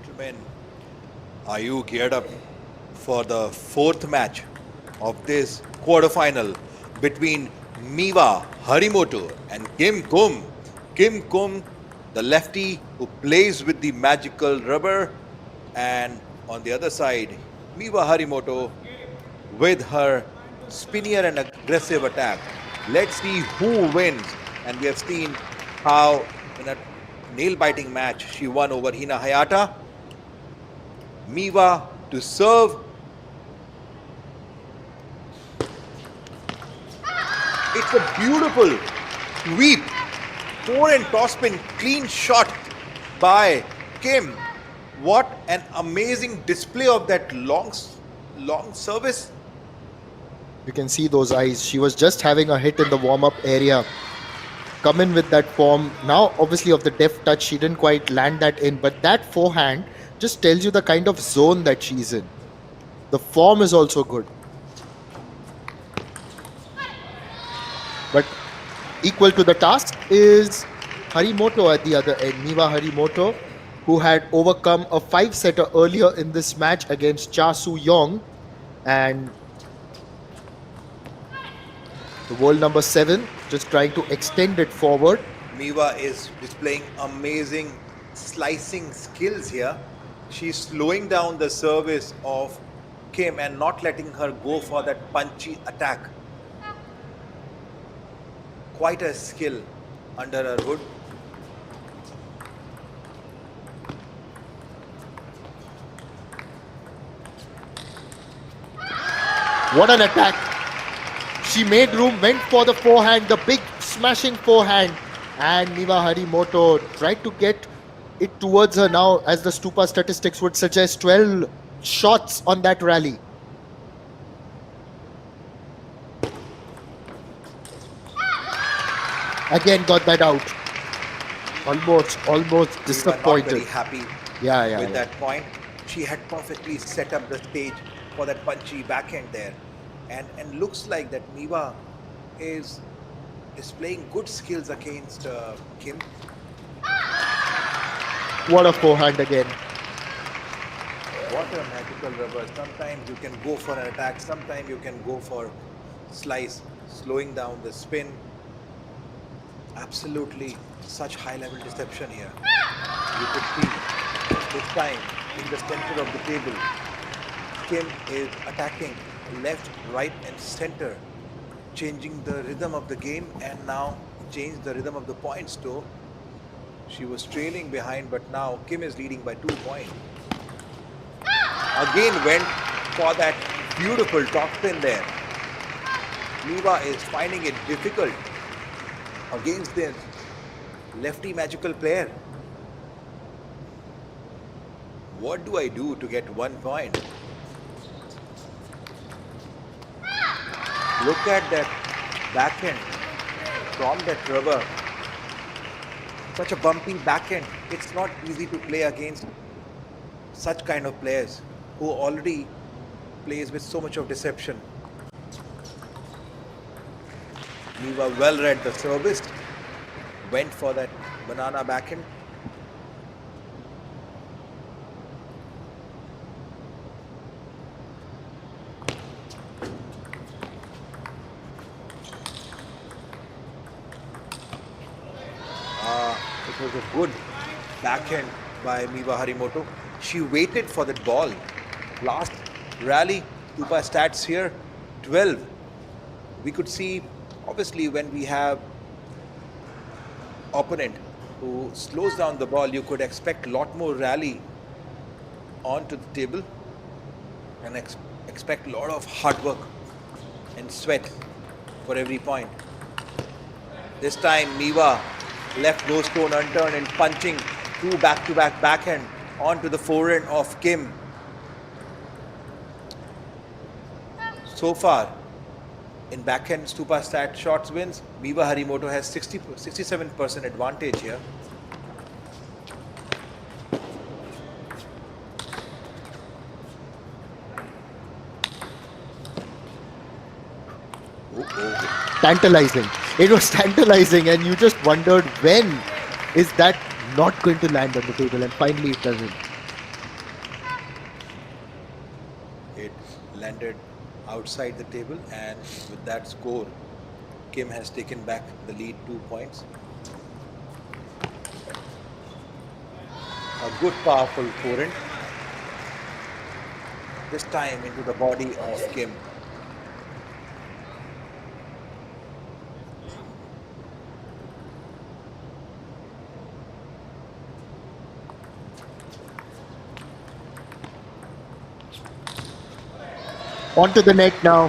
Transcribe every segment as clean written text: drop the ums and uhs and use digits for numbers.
Gentlemen, are you geared up for the fourth match of this quarterfinal between Miwa Harimoto and Kim Kum? Kim Kum, the lefty who plays with the magical rubber, and on the other side, Miwa Harimoto with her spinnier and aggressive attack. Let's see who wins. And we have seen how in a nail-biting match she won over Hina Hayata. Miwa to serve. It's a beautiful sweep. Forehand topspin, clean shot by Kim. What an amazing display of that long service. You can see those eyes. She was just having a hit in the warm-up area. Come in with that form. Now, obviously, of the deft touch, she didn't quite land that in. But that forehand just tells you the kind of zone that she's in. The form is also good. But equal to the task is Harimoto at the other end. Miwa Harimoto, who had overcome a 5-setter earlier in this match against Yong. And the world number 7 just trying to extend it forward. Miwa is displaying amazing slicing skills here. She's slowing down the service of Kim and not letting her go for that punchy attack. Quite a skill under her hood. What an attack. She made room, went for the forehand, the big smashing forehand. And Miwa Harimoto tried to get it towards her now, as the Stupa statistics would suggest, 12 shots on that rally. Again got that out. Almost disappointed. We were not very happy with that point. She had perfectly set up the stage for that punchy backhand there. And looks like that Miwa is displaying good skills against Kim. What a forehand again. What a magical rubber. Sometimes you can go for an attack, sometimes you can go for slice, slowing down the spin. Absolutely such high level deception here. You could see this time in the center of the table, Kim is attacking left, right and center, changing the rhythm of the game, and now changed the rhythm of the points too. She was trailing behind, but now Kim is leading by 2 points. Again went for that beautiful top spin there. Miwa is finding it difficult against this lefty magical player. What do I do to get 1 point? Look at that backhand from that rubber. Such a bumpy backhand. It's not easy to play against such kind of players who already plays with so much of deception. Miwa well read the service, went for that banana backhand. It was a good backhand by Miwa Harimoto. She waited for that ball. Last rally, Tupa stats here, 12. We could see, obviously, when we have opponent who slows down the ball, you could expect a lot more rally onto the table and expect a lot of hard work and sweat for every point. This time, Miwa left no stone unturned and punching 2 back-to-back backhand onto the forehand of Kim. So far, in backhand Stupa stat shots wins, Miwa Harimoto has 67% advantage here. Tantalizing. It was tantalizing, and you just wondered when is that not going to land on the table, and finally it doesn't. landed outside the table, and with that score, Kim has taken back the lead 2 points. A good, powerful forehand. This time into the body of Kim. Onto the net now.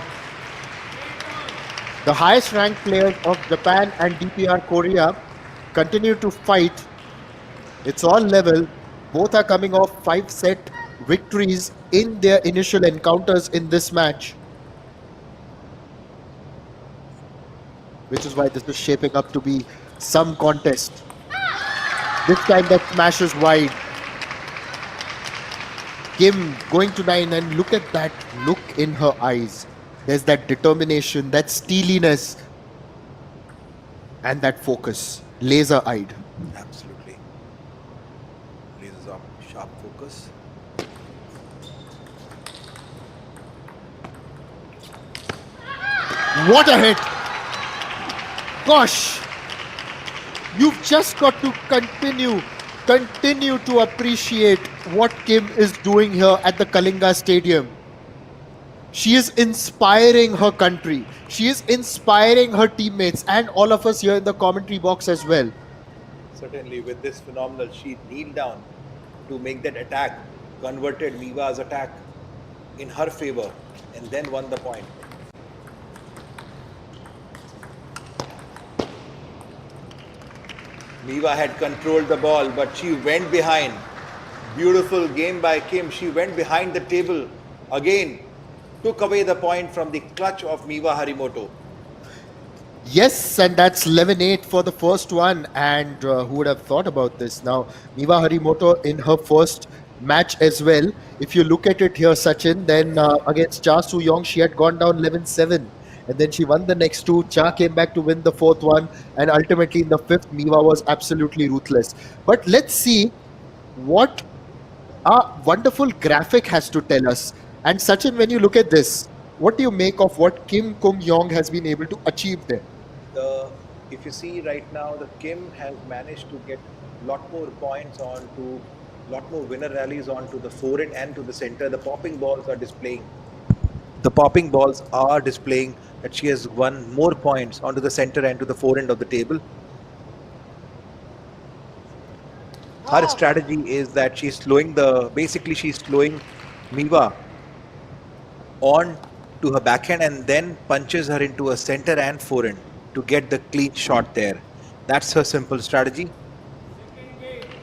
The highest ranked players of Japan and DPR Korea continue to fight. It's all level. Both are coming off 5-set victories in their initial encounters in this match, which is why this is shaping up to be some contest. This time that smash is wide. Kim going to 9, and look at that look in her eyes. There's that determination, that steeliness, and that focus, laser-eyed. Absolutely. Laser sharp focus. What a hit! Gosh, you've just got to continue to appreciate what Kim is doing here at the Kalinga Stadium. She is inspiring her country. She is inspiring her teammates and all of us here in the commentary box as well. Certainly, with this phenomenal, she kneeled down to make that attack, converted Miwa's attack in her favor, and then won the point. Miwa had controlled the ball, but she went behind. Beautiful game by Kim. She went behind the table again, took away the point from the clutch of Miwa Harimoto. Yes, and that's 11-8 for the first one. And who would have thought about this? Now, Miwa Harimoto in her first match as well. If you look at it here, Sachin, then against Cha Soo-young, she had gone down 11-7. And then she won the next two. Cha came back to win the fourth one. And ultimately in the fifth, Miwa was absolutely ruthless. But let's see what a wonderful graphic has to tell us. And Sachin, when you look at this, what do you make of what Kim Kung-yong has been able to achieve there? If you see right now, the Kim has managed to get a lot more points onto, lot more winner rallies onto the forehand and to the center. The popping balls are displaying. The popping balls are displaying that she has won more points onto the center and to the forehand of the table. Her strategy is that she's slowing Miwa on to her backhand and then punches her into a center and forehand to get the clean shot there. That's her simple strategy.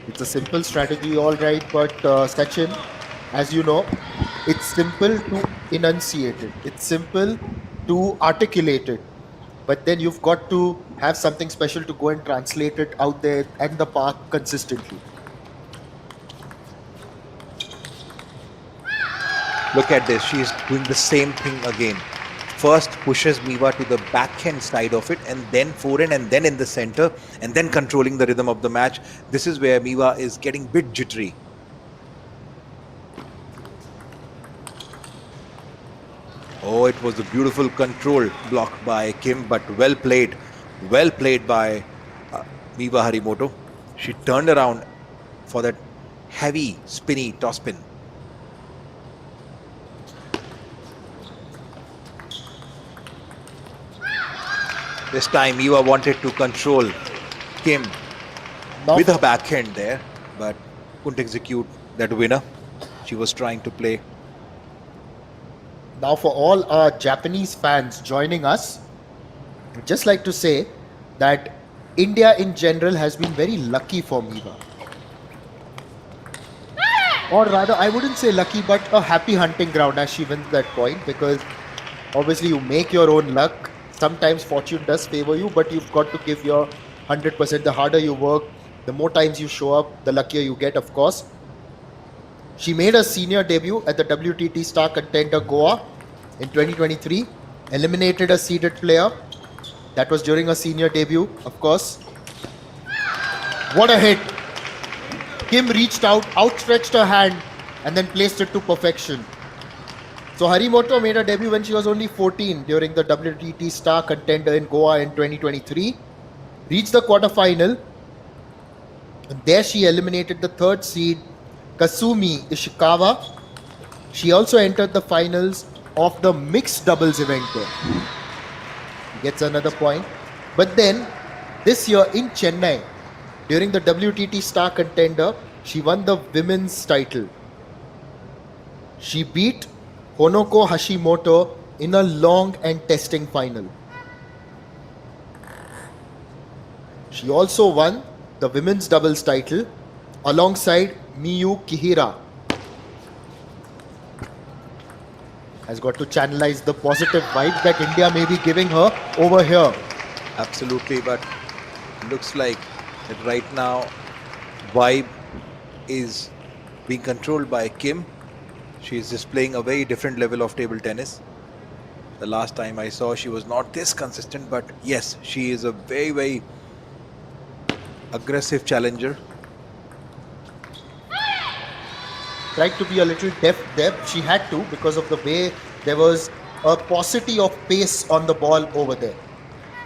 It's a simple strategy, all right, but Sachin, as you know, it's simple to enunciate it. It's simple to articulate it. But then you've got to have something special to go and translate it out there at the park consistently. Look at this. She's doing the same thing again. First pushes Miwa to the backhand side of it and then forehand and then in the center and then controlling the rhythm of the match. This is where Miwa is getting a bit jittery. Oh, it was a beautiful control block by Kim, but well played by Miwa Harimoto. She turned around for that heavy spinny topspin. This time Miwa wanted to control Kim with her backhand there, but couldn't execute that winner. She was trying to play. Now, for all our Japanese fans joining us, I'd just like to say that India in general has been very lucky for Miwa. Or rather, I wouldn't say lucky, but a happy hunting ground as she wins that point, because obviously you make your own luck. Sometimes fortune does favor you, but you've got to give your 100%. The harder you work, the more times you show up, the luckier you get, of course. She made her senior debut at the WTT Star Contender Goa in 2023, eliminated a seeded player. That was during her senior debut, of course. What a hit! Kim reached out, outstretched her hand, and then placed it to perfection. So Harimoto made her debut when she was only 14 during the WTT Star Contender in Goa in 2023. Reached the quarterfinal. And there she eliminated the third seed Kasumi Ishikawa. She also entered the finals of the mixed doubles event there. Gets another point. But then this year in Chennai, during the WTT Star Contender, she won the women's title. She beat Honoko Hashimoto in a long and testing final. She also won the women's doubles title alongside Miyu Kihira. Has got to channelize the positive vibes that India may be giving her over here. Absolutely, but looks like that right now vibe is being controlled by Kim. She is displaying a very different level of table tennis. The last time I saw, she was not this consistent, but yes, she is a very, very aggressive challenger. Tried to be a little deft there. She had to because of the way there was a paucity of pace on the ball over there.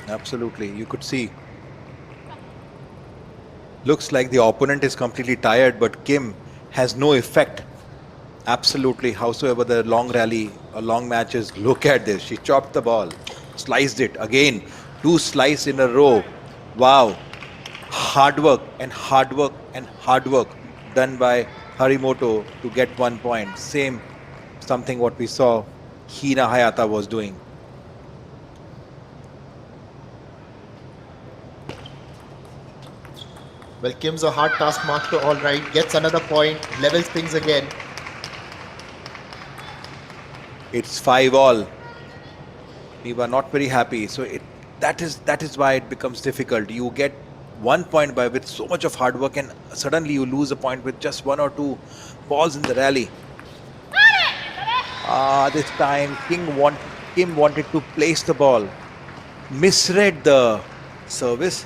Absolutely, you could see. Looks like the opponent is completely tired, but Kim has no effect. Absolutely, howsoever the long rally or long matches, look at this. She chopped the ball, sliced it again, 2 slices in a row. Wow, hard work and hard work and hard work done by Harimoto to get 1 point. Same something what we saw Hina Hayata was doing. Well, Kim's a hard taskmaster, all right. Gets another point, levels things again. It's 5-all. We were not very happy, so that is why it becomes difficult. You get 1 point by with so much of hard work, and suddenly you lose a point with just 1 or 2 balls in the rally. This time Kim wanted to place the ball, misread the service.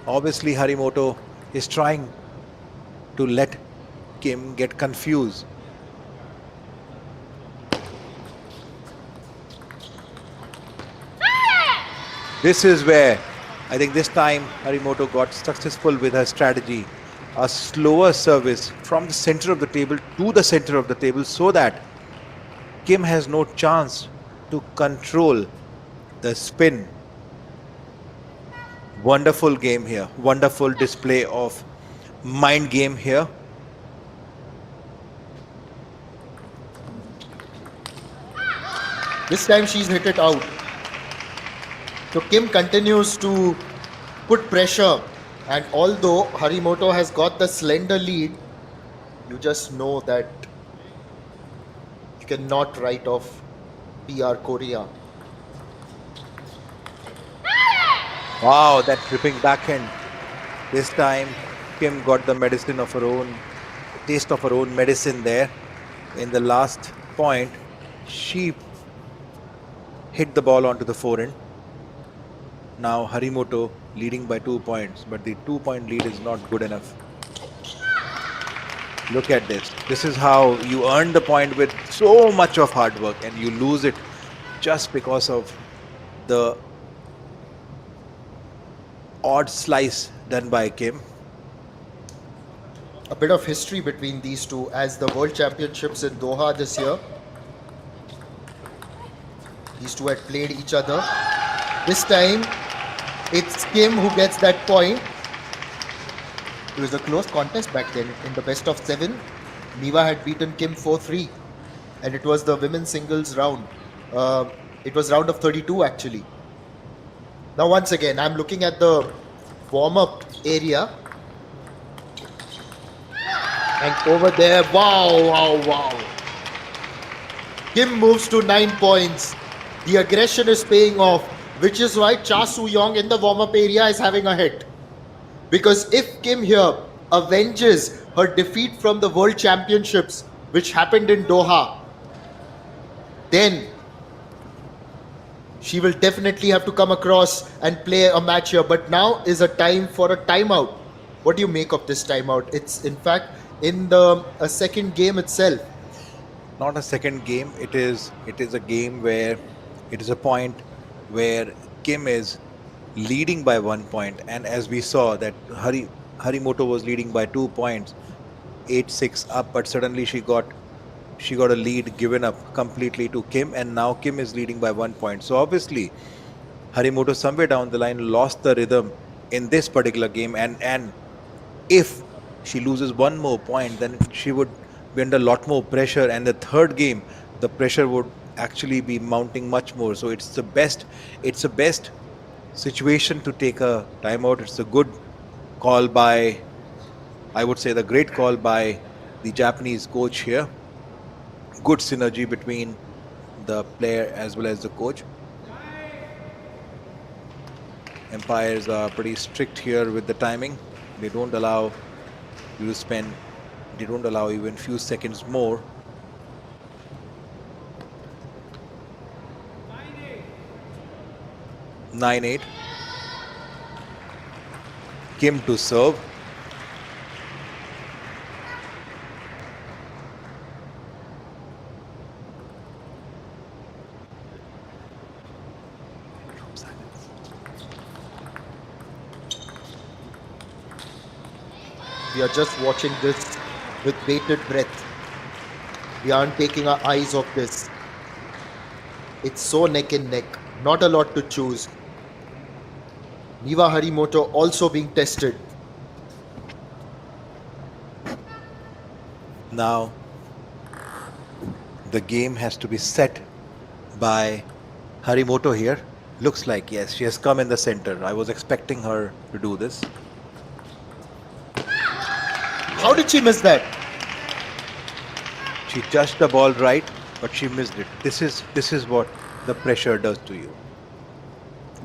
Obviously, Harimoto is trying to let Kim get confused. This is where I think this time Harimoto got successful with her strategy. A slower service from the center of the table to the center of the table so that Kim has no chance to control the spin. Wonderful game here. Wonderful display of mind game here. This time she's hit it out. So Kim continues to put pressure, and although Harimoto has got the slender lead, you just know that you cannot write off PR Korea. Wow, that tripping backhand. This time Kim got the medicine of her own, taste of her own medicine there. In the last point, she hit the ball onto the forehand. Now Harimoto leading by 2 points, but the 2-point lead is not good enough. Look at this. This is how you earn the point with so much of hard work, and you lose it just because of the odd slice done by Kim. A bit of history between these two as the World Championships in Doha this year. These two had played each other. This time, it's Kim who gets that point. It was a close contest back then. In the best of 7, Miwa had beaten Kim 4-3. And it was the women's singles round. It was round of 32 actually. Now once again, I'm looking at the warm-up area. And over there, wow. Kim moves to 9 points. The aggression is paying off, which is why Yong in the warm-up area is having a hit. Because if Kim here avenges her defeat from the World Championships, which happened in Doha, then she will definitely have to come across and play a match here. But now is a time for a timeout. What do you make of this timeout? It's in fact in the second game itself. not a second game. It is a game where it is a point where Kim is leading by 1 point, and as we saw that Harimoto was leading by 2 points, 8-6 up, but suddenly she got a lead given up completely to Kim, and now Kim is leading by 1 point. So obviously Harimoto somewhere down the line lost the rhythm in this particular game, and if she loses one more point, then she would be under a lot more pressure. And the third game, the pressure would actually be mounting much more. So it's the best situation to take a timeout. It's a good call by, I would say, the great call by the Japanese coach here. Good synergy between the player as well as the coach. Umpires are pretty strict here with the timing. They don't allow you to spend, they don't allow even few seconds more. Nine eight. Kim to serve. We are just watching this with bated breath. We aren't taking our eyes off this. It's so neck and neck. Not a lot to choose. Miwa Harimoto also being tested. Now the game has to be set by Harimoto here. Looks like, yes, she has come in the center. I was expecting her to do this. How did she miss that? She touched the ball right, but she missed it. This is what the pressure does to you.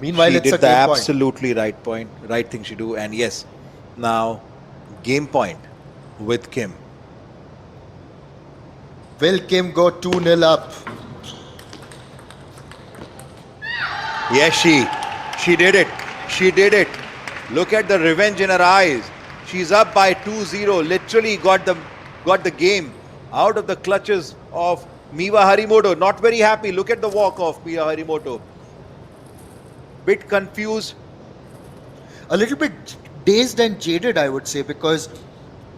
Meanwhile, She it's a did the game point. absolutely right thing she do. And yes, now game point with Kim. Will Kim go 2-0 up? Yes, she did it. She did it. Look at the revenge in her eyes. She's up by 2-0. Literally got the game out of the clutches of Miwa Harimoto. Not very happy. Look at the walk of Miwa Harimoto. Bit confused. A little bit dazed and jaded, I would say, because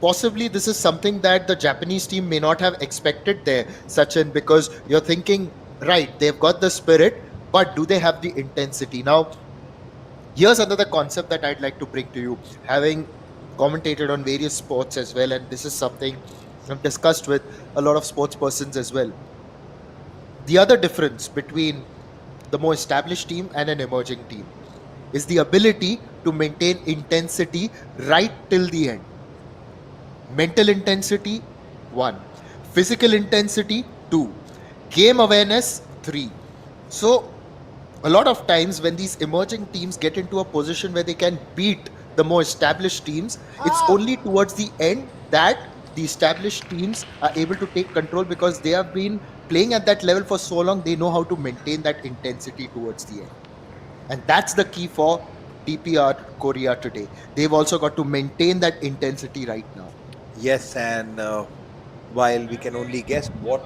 possibly this is something that the Japanese team may not have expected there, Sachin, because you're thinking, right, they've got the spirit, but do they have the intensity? Now, here's another concept that I'd like to bring to you, having commentated on various sports as well, and this is something I've discussed with a lot of sports persons as well. The other difference between the more established team and an emerging team is the ability to maintain intensity right till the end. Mental intensity, 1. Physical intensity, 2. Game awareness, 3. So, a lot of times when these emerging teams get into a position where they can beat the more established teams, it's only towards the end that the established teams are able to take control because they have been playing at that level for so long, they know how to maintain that intensity towards the end. And that's the key for TPR Korea today. They've also got to maintain that intensity right now. Yes, and while we can only guess what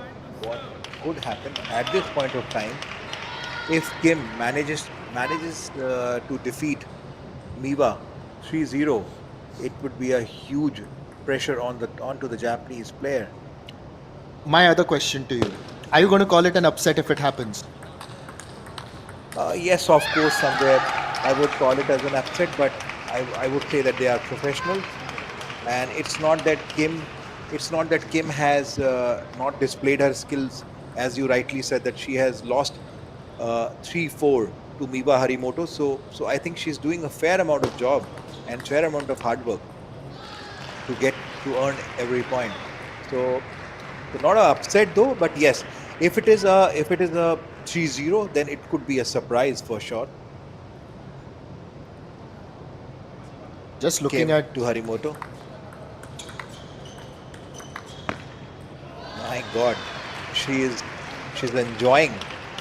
could happen at this point of time, if Kim manages to defeat Miwa 3-0, it would be a huge pressure onto the Japanese player. My other question to you, are you going to call it an upset if it happens? Yes, of course, somewhere I would call it as an upset, but I would say that they are professional, and it's not that Kim has not displayed her skills, as you rightly said that she has lost 3-4 to Miwa Harimoto. So I think she's doing a fair amount of job and fair amount of hard work to earn every point. So not an upset though, but yes, if it is a 3-0, then it could be a surprise for sure. Just looking Kim at to Harimoto. My God, she's enjoying.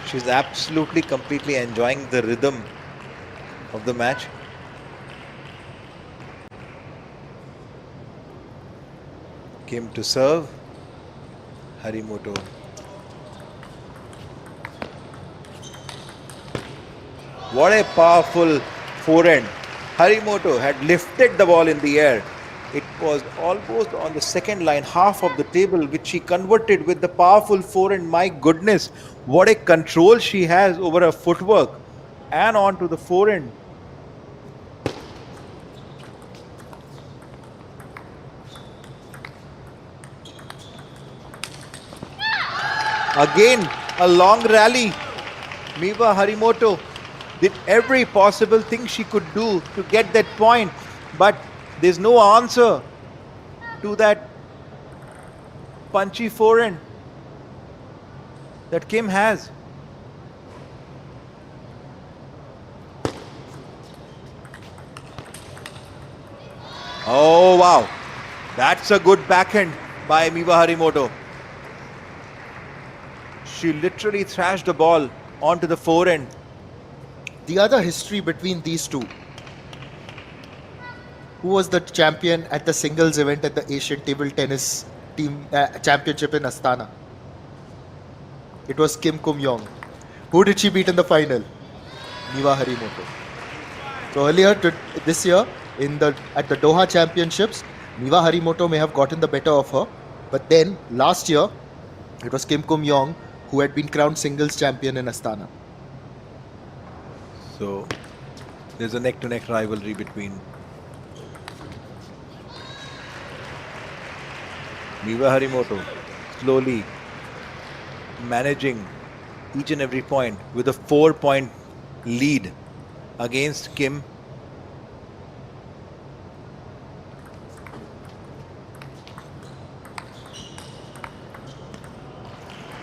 She's absolutely completely enjoying the rhythm of the match. Kim to serve. Harimoto. What a powerful forehand. Harimoto had lifted the ball in the air. It was almost on the second line, half of the table, which she converted with the powerful forehand. My goodness, what a control she has over her footwork and onto the forehand. Again, a long rally. Miwa Harimoto did every possible thing she could do to get that point, but there's no answer to that punchy forehand that Kim has. Oh wow, that's a good backhand by Miwa Harimoto. She literally thrashed the ball onto the forehand. The other history between these two. Who was the champion at the singles event at the Asian Table Tennis Team Championship in Astana? It was Kim Yong. Who did she beat in the final? Miwa Harimoto. So earlier this year at the Doha Championships, Miwa Harimoto may have gotten the better of her, but then last year it was Kim Yong who had been crowned singles champion in Astana. So there's a neck-to-neck rivalry between Miwa Harimoto slowly managing each and every point with a 4-point lead against Kim.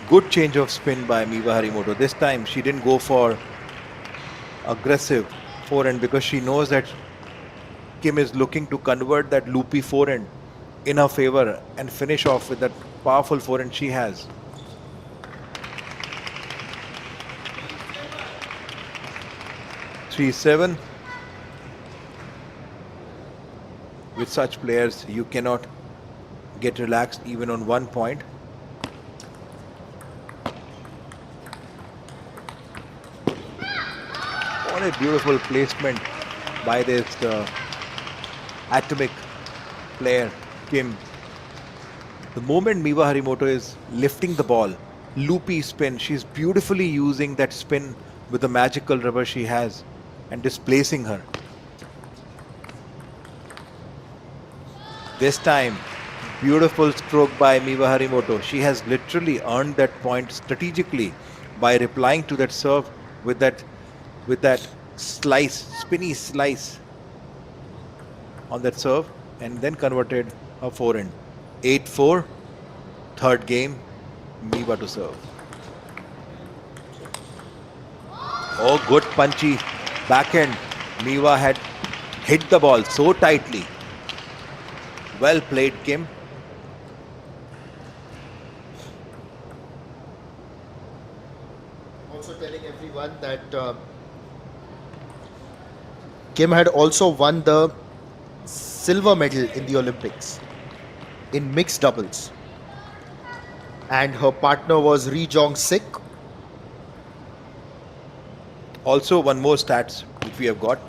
Good change of spin by Miwa Harimoto. This time she didn't go for aggressive forehand because she knows that Kim is looking to convert that loopy forehand in her favor and finish off with that powerful forehand she has. Three seven. With such players, you cannot get relaxed even on 1 point. What a beautiful placement by this atomic player, Kim. The moment Miwa Harimoto is lifting the ball, loopy spin, she's beautifully using that spin with the magical rubber she has and displacing her. This time, beautiful stroke by Miwa Harimoto. She has literally earned that point strategically by replying to that serve with that slice, spinny slice on that serve, and then converted a forehand. 8-4, third game, Miwa to serve. Oh, good punchy backhand. Miwa had hit the ball so tightly. Well played, Kim. Also telling everyone that Kim had also won the silver medal in the Olympics in mixed doubles. And her partner was Ri Jong Sik. Also, one more stats which we have got.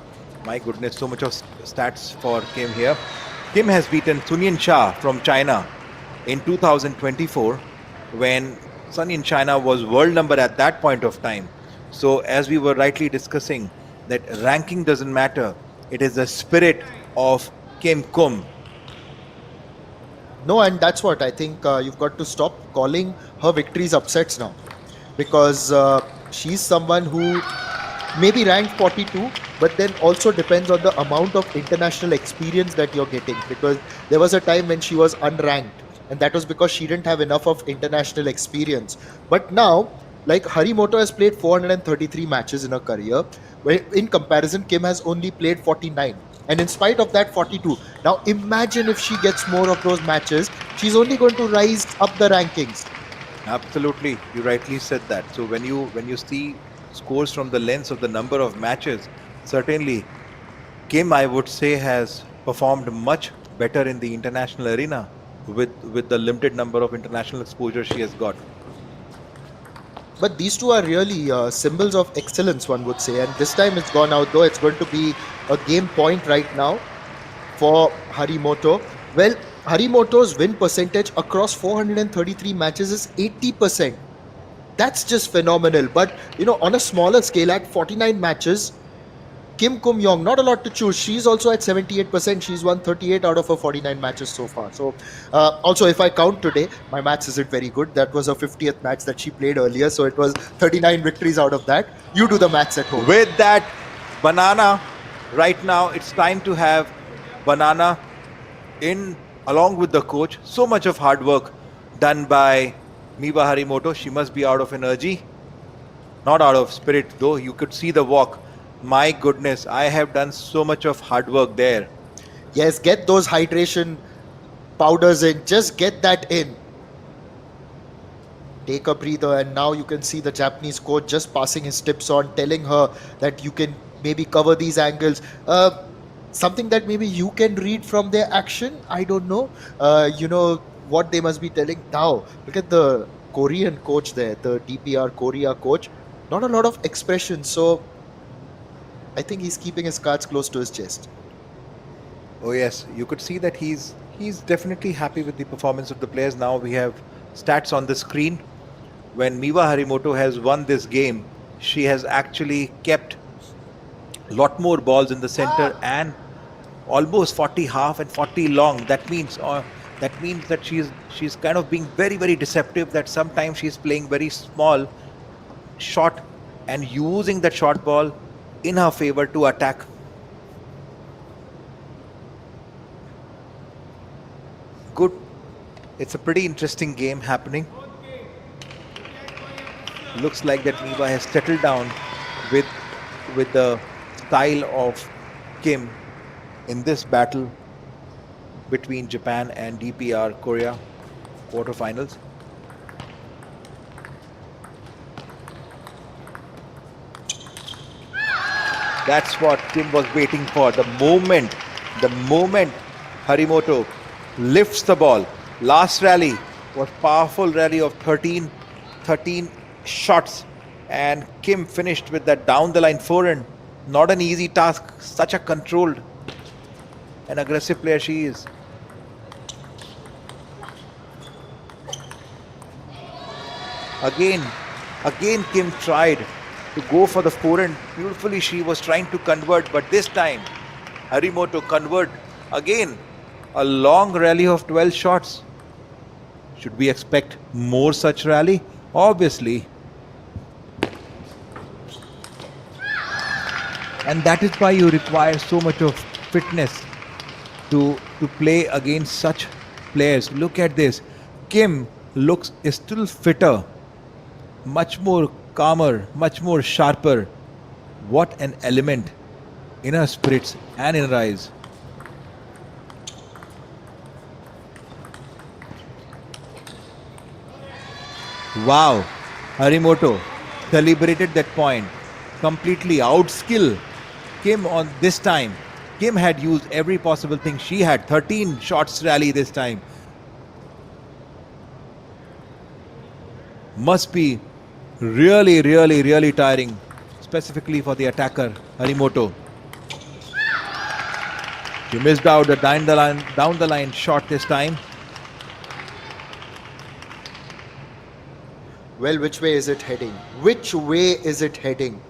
My goodness, so much of stats for Kim here. Kim has beaten Sunyan Shah from China in 2024 when Sunyan China was world number at that point of time. So as we were rightly discussing, that ranking doesn't matter. It is the spirit of Kim Kum. No, and that's what I think you've got to stop calling her victories upsets now, because she's someone who may be ranked 42, but then also depends on the amount of international experience that you're getting, because there was a time when she was unranked, and that was because she didn't have enough of international experience. But now, like, Harimoto has played 433 matches in her career, where in comparison Kim has only played 49, and in spite of that 42. Now imagine if she gets more of those matches, she's only going to rise up the rankings. Absolutely, you rightly said that. So when you see scores from the lens of the number of matches, certainly Kim, I would say, has performed much better in the international arena with the limited number of international exposure she has got. But these two are really symbols of excellence, one would say. And this time it's gone out, though. It's going to be a game point right now for Harimoto. Well, Harimoto's win percentage across 433 matches is 80%. That's just phenomenal. But, on a smaller scale, at 49 matches, Kim Kum Yong, not a lot to choose. She's also at 78%. She's won 38 out of her 49 matches so far. So, also, if I count today, my maths isn't very good. That was her 50th match that she played earlier. So, it was 39 victories out of that. You do the maths at home. With that banana, right now it's time to have banana in along with the coach. So much of hard work done by Miwa Harimoto. She must be out of energy, not out of spirit though. You could see the walk. My goodness, I have done so much of hard work there. Yes, get those hydration powders in. Just get that in. Take a breather, and now you can see the Japanese coach just passing his tips on, telling her that you can maybe cover these angles. Something that maybe you can read from their action. I don't know. What they must be telling now. Look at the Korean coach there, the DPR Korea coach. Not a lot of expression, so I think he's keeping his cards close to his chest. Oh yes, you could see that he's definitely happy with the performance of the players. Now we have stats on the screen. When Miwa Harimoto has won this game, she has actually kept a lot more balls in the center and almost 40 half and 40 long. That means that she's kind of being very, very deceptive. That sometimes she's playing very small shot and using that short ball in her favor to attack. Good. It's a pretty interesting game happening. Looks like that Miwa has settled down with the style of Kim in this battle between Japan and DPR Korea quarterfinals. That's what Kim was waiting for. The moment Harimoto lifts the ball. Last rally was powerful rally of 13 shots, and Kim finished with that down the line forehand. Not an easy task. Such a controlled and aggressive player she is. Again Kim tried to go for the forehand. Beautifully she was trying to convert, but this time Harimoto convert again. A long rally of 12 shots. Should we expect more such rally? Obviously. And that is why you require so much of fitness to play against such players. Look at this. Kim is still fitter, much more calmer, much more sharper. What an element in her spirits and in her eyes. Wow, Harimoto celebrated that point. Completely outskill Kim on this time. Kim had used every possible thing. She had 13 shots rally this time. Must be really, really, really tiring, specifically for the attacker, Harimoto. She missed out the down the line shot this time. Well, which way is it heading? Which way is it heading?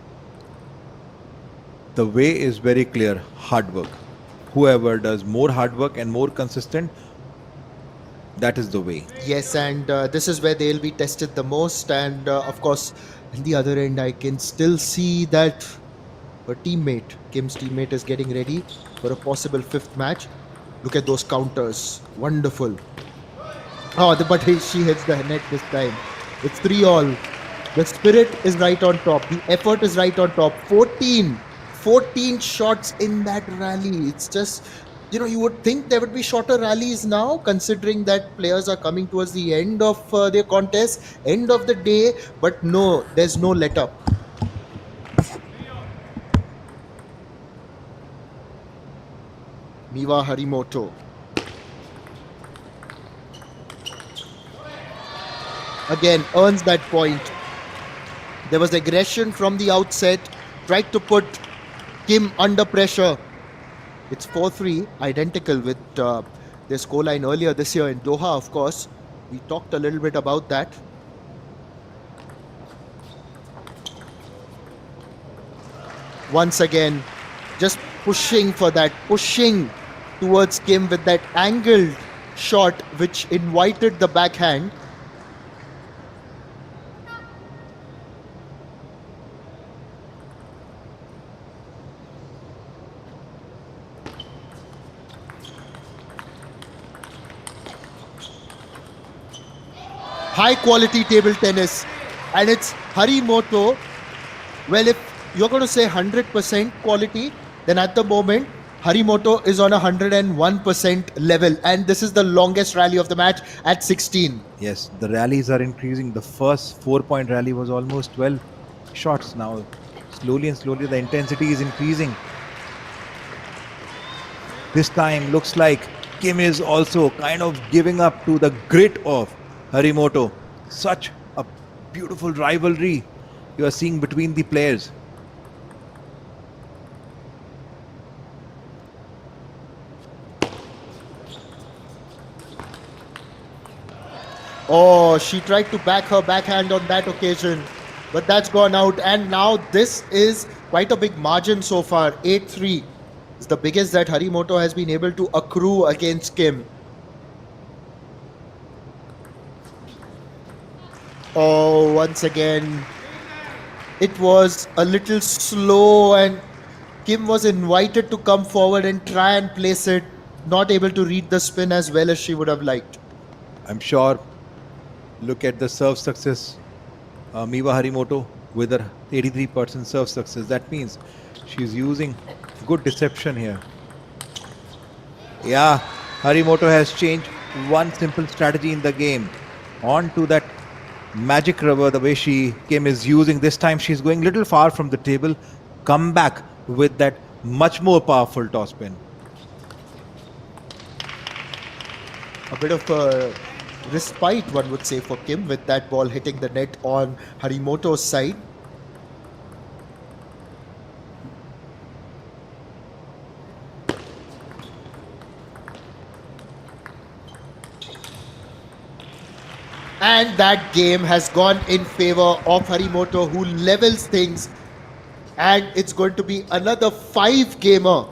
The way is very clear. Hard work. Whoever does more hard work and more consistent, that is the way. Yes, and this is where they'll be tested the most. And of course, in the other end, I can still see that her teammate, Kim's teammate, is getting ready for a possible fifth match. Look at those counters. Wonderful. Oh, but she hits the net this time. It's 3-all. The spirit is right on top. The effort is right on top. 14 shots in that rally. It's just, you would think there would be shorter rallies now, considering that players are coming towards the end of their contest, end of the day. But no, there's no let up. Miwa Harimoto. again earns that point. There was aggression from the outset, tried to put Kim under pressure. It's 4-3, identical with their scoreline earlier this year in Doha, of course. We talked a little bit about that. Once again, just pushing for that, pushing towards Kim with that angled shot which invited the backhand. High quality table tennis, and it's Harimoto. Well, if you're going to say 100% quality, then at the moment Harimoto is on a 101% level, and this is the longest rally of the match at 16. Yes, the rallies are increasing. The first 4-point rally was almost 12 shots. Now, slowly and slowly, the intensity is increasing. This time, looks like Kim is also kind of giving up to the grit of Harimoto. Such a beautiful rivalry you are seeing between the players. Oh, she tried to back her backhand on that occasion, but that's gone out. And now this is quite a big margin so far. 8-3 is the biggest that Harimoto has been able to accrue against Kim. Oh, once again, it was a little slow, and Kim was invited to come forward and try and place it, not able to read the spin as well as she would have liked. I'm sure. Look at the serve success. Miwa Harimoto with her 83% serve success. That means she's using good deception here. Yeah, Harimoto has changed one simple strategy in the game. On to that magic rubber, the way Kim is using. This time she's going little far from the table. Come back with that much more powerful toss spin. A bit of a respite, one would say, for Kim with that ball hitting the net on Harimoto's side. And that game has gone in favor of Harimoto, who levels things. And it's going to be another 5-gamer.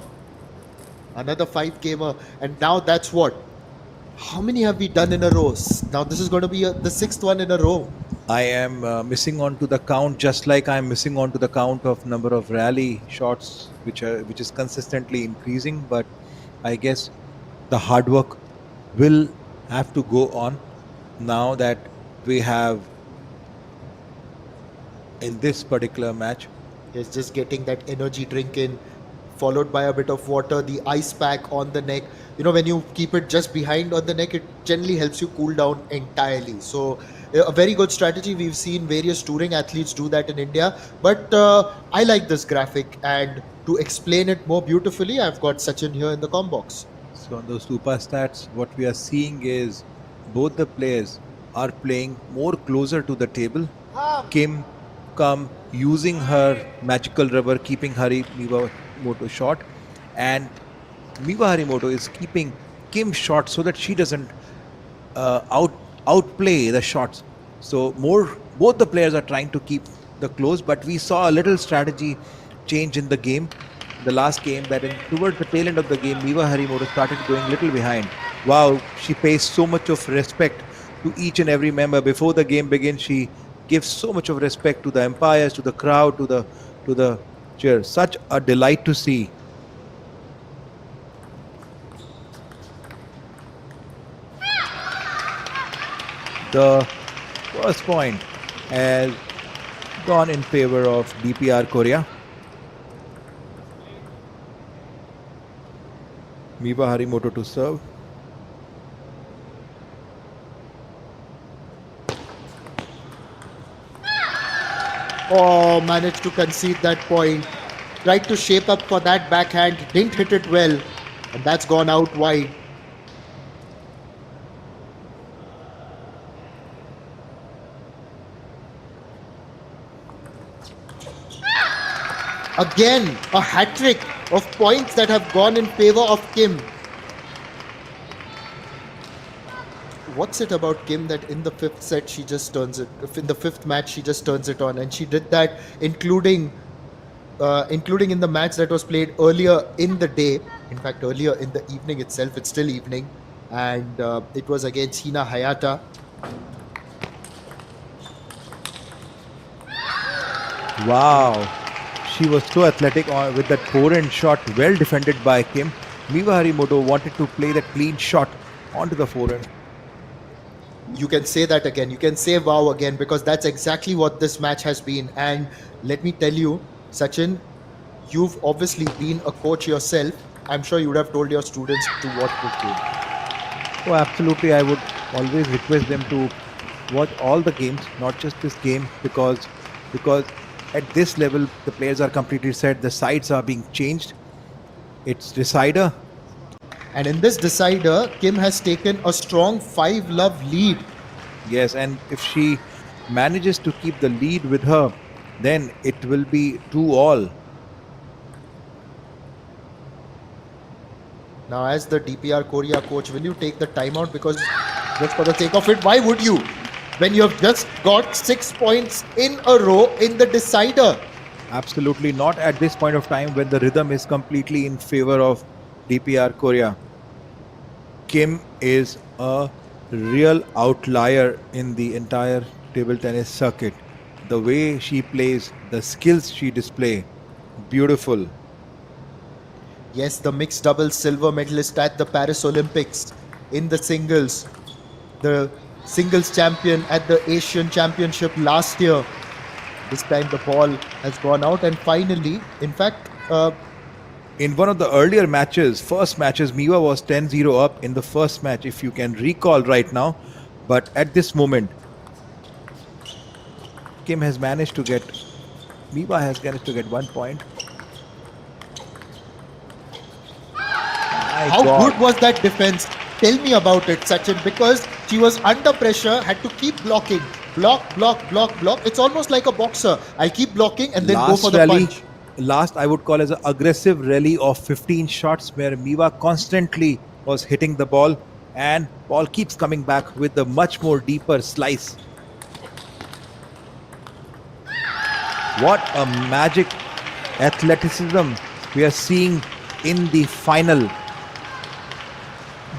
Another 5-gamer. And now that's what? How many have we done in a row? Now this is going to be the 6th one in a row. I am missing on to the count, just like I'm missing on to the count of number of rally shots, which is consistently increasing. But I guess the hard work will have to go on now that we have in this particular match. It's just getting that energy drink in, followed by a bit of water, the ice pack on the neck. You know, when you keep it just behind on the neck, it generally helps you cool down entirely. So a very good strategy. We've seen various touring athletes do that in India, but I like this graphic, and to explain it more beautifully, I've got Sachin here in the com box. So on those super stats, what we are seeing is both the players are playing more closer to the table. Kim come using her magical rubber, keeping Miwa Harimoto short, and Miwa Harimoto is keeping Kim short so that she doesn't outplay the shots. So both the players are trying to keep the close, but we saw a little strategy change in the game. The last game, that towards the tail end of the game, Miwa Harimoto started going little behind. Wow, she pays so much of respect to each and every member. Before the game begins, she gives so much of respect to the umpires, to the crowd, to the chair. Such a delight to see. The first point has gone in favor of DPR Korea. Miwa Harimoto to serve. Oh, managed to concede that point. Tried to shape up for that backhand, didn't hit it well, and that's gone out wide. Again, a hat trick of points that have gone in favor of Kim. What's it about Kim that in the fifth set she just turns it? In the fifth match she just turns it on, and she did that, including in the match that was played earlier in the day. In fact, earlier in the evening itself. It's still evening, and it was against Hina Hayata. Wow. She was so athletic with that forehand shot, well defended by Kim. Miwa Harimoto wanted to play that clean shot onto the forehand. You can say that again. You can say wow again, because that's exactly what this match has been. And let me tell you, Sachin, you've obviously been a coach yourself. I'm sure you would have told your students to watch this game. Oh, absolutely. I would always request them to watch all the games, not just this game, because at this level the players are completely set. The sides are being changed. It's decider. And in this decider, Kim has taken a strong 5-love lead. Yes, and if she manages to keep the lead with her, then it will be 2-all. Now, as the DPR Korea coach, will you take the timeout? Because just for the sake of it, why would you? When you have just got 6 points in a row in the decider. Absolutely not at this point of time when the rhythm is completely in favor of DPR Korea. Kim is a real outlier in the entire table tennis circuit. The way she plays, the skills she displays, beautiful. Yes, the mixed doubles silver medalist at the Paris Olympics in the singles. The singles champion at the Asian Championship last year. This time the ball has gone out, and finally, in fact, in one of the earlier matches, first matches, Miwa was 10-0 up in the first match, if you can recall right now. But at this moment, Miwa has managed to get 1 point. How good was that defense? Tell me about it, Sachin, because she was under pressure, had to keep blocking. Block. It's almost like a boxer. I keep blocking and then go for the punch. Last, I would call as an aggressive rally of 15 shots where Miwa constantly was hitting the ball, and ball keeps coming back with a much more deeper slice. What a magic athleticism we are seeing in the final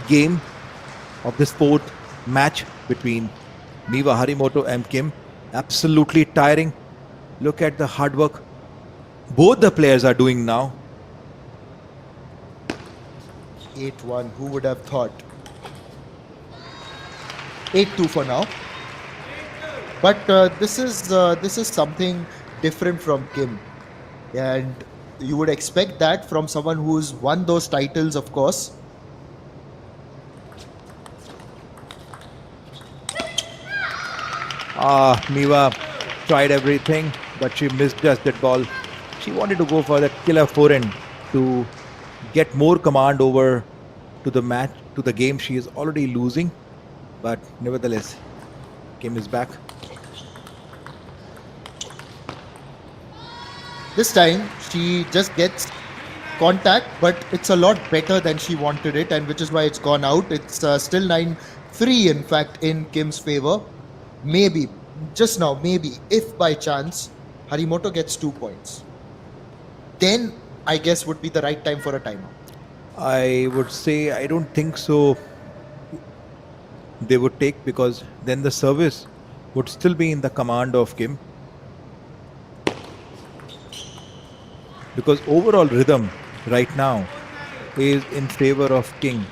game of this fourth match between Miwa Harimoto and Kim. Absolutely tiring. Look at the hard work both the players are doing now. 8-1, who would have thought? 8-2 for now. But this is something different from Kim, and you would expect that from someone who's won those titles, of course. Miwa tried everything, but she misjudged that ball. She wanted to go for that killer forehand to get more command over to the match, to the game she is already losing. But nevertheless, Kim is back. This time she just gets contact, but it's a lot better than she wanted it, and which is why it's gone out. It's still 9-3, in fact, in Kim's favor. Maybe, just now, maybe, if by chance Harimoto gets 2 points, then I guess would be the right time for a timeout. I would say I don't think so they would take, because then the service would still be in the command of Kim. Because overall rhythm right now is in favor of Kim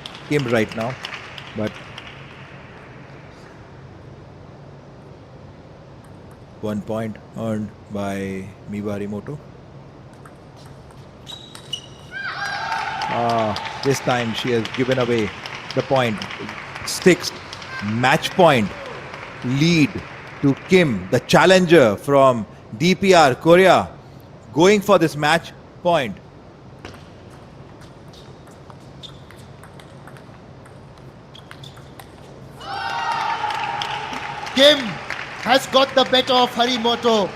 right now. But 1 point earned by Miwa Harimoto. This time she has given away the point. 6th match point lead to Kim, the challenger from DPR Korea, going for this match point. Kim has got the better of Harimoto.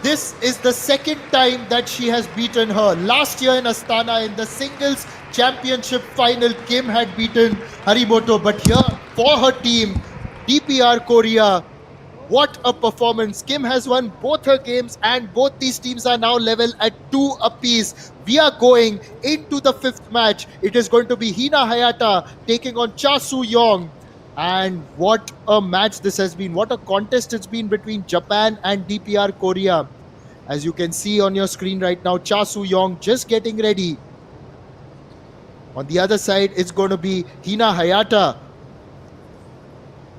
This is the second time that she has beaten her. Last year in Astana in the singles championship final, Kim had beaten Harimoto. But here for her team, DPR Korea, what a performance. Kim has won both her games and both these teams are now level at 2 apiece. We are going into the fifth match. It is going to be Hina Hayata taking on Chasu Yong. And what a match this has been. What a contest it's been between Japan and DPR Korea. As you can see on your screen right now, Chasu Yong just getting ready. On the other side, it's going to be Hina Hayata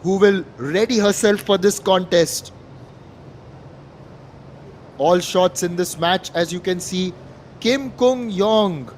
who will ready herself for this contest. All shots in this match, as you can see, Kim Kung Yong